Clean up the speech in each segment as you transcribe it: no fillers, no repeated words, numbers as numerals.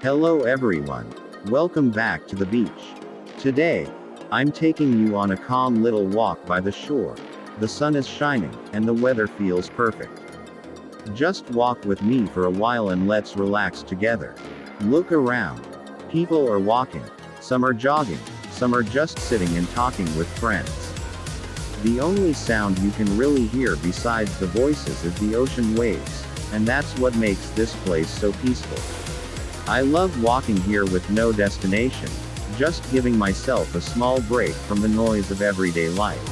Hello everyone. Welcome back to the beach. Today, I'm taking you on a calm little walk by the shore. The sun is shining, and the weather feels perfect. Just walk with me for a while and let's relax together. Look around. People are walking, some are jogging, some are just sitting and talking with friends. The only sound you can really hear besides the voices is the ocean waves, and that's what makes this place so peaceful. I love walking here with no destination, just giving myself a small break from the noise of everyday life.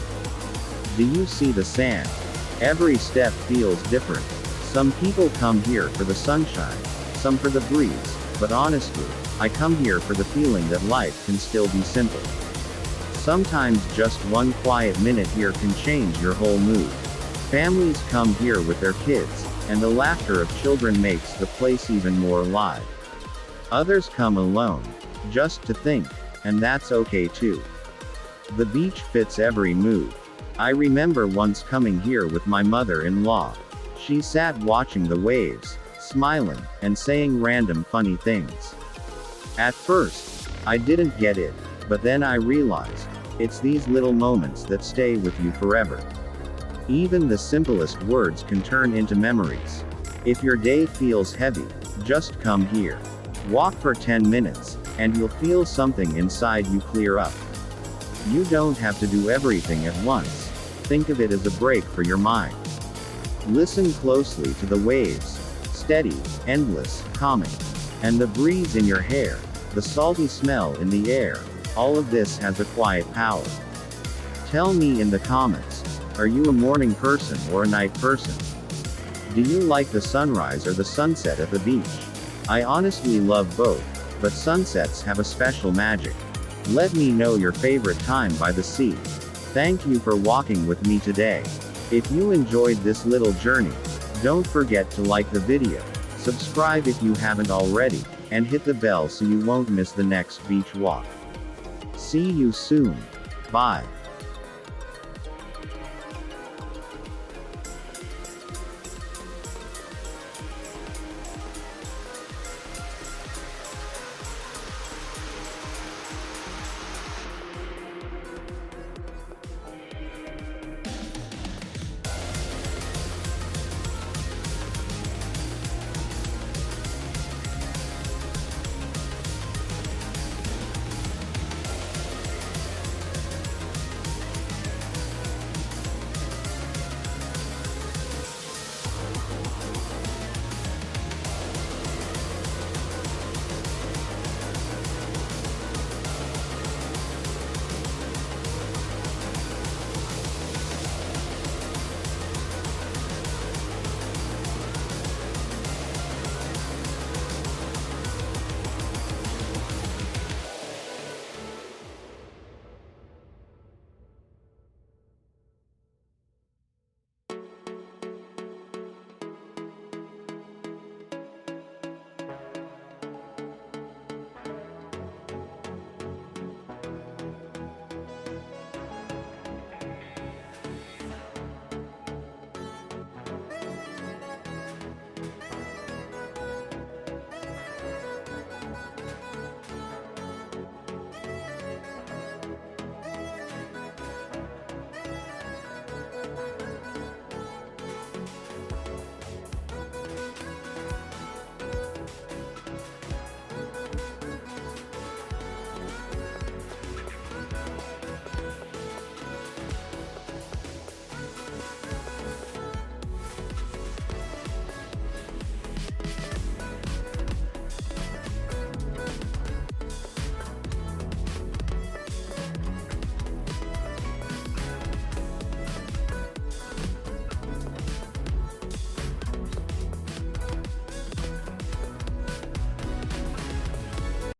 Do you see the sand? Every step feels different. Some people come here for the sunshine, some for the breeze, but honestly, I come here for the feeling that life can still be simple. Sometimes just one quiet minute here can change your whole mood. Families come here with their kids, and the laughter of children makes the place even more alive. Others come alone, just to think, and that's okay too. The beach fits every mood. I remember once coming here with my mother-in-law. She sat watching the waves, smiling, and saying random funny things. At first, I didn't get it, but then I realized, it's these little moments that stay with you forever. Even the simplest words can turn into memories. If your day feels heavy, just come here. Walk for 10 minutes, and you'll feel something inside you clear up. You don't have to do everything at once. Think of it as a break for your mind. Listen closely to the waves. Steady, endless, calming. And the breeze in your hair, the salty smell in the air, all of this has a quiet power. Tell me in the comments, are you a morning person or a night person? Do you like the sunrise or the sunset at the beach? I honestly love both, but sunsets have a special magic. Let me know your favorite time by the sea. Thank you for walking with me today. If you enjoyed this little journey, don't forget to like the video, subscribe if you haven't already, and hit the bell so you won't miss the next beach walk. See you soon. Bye.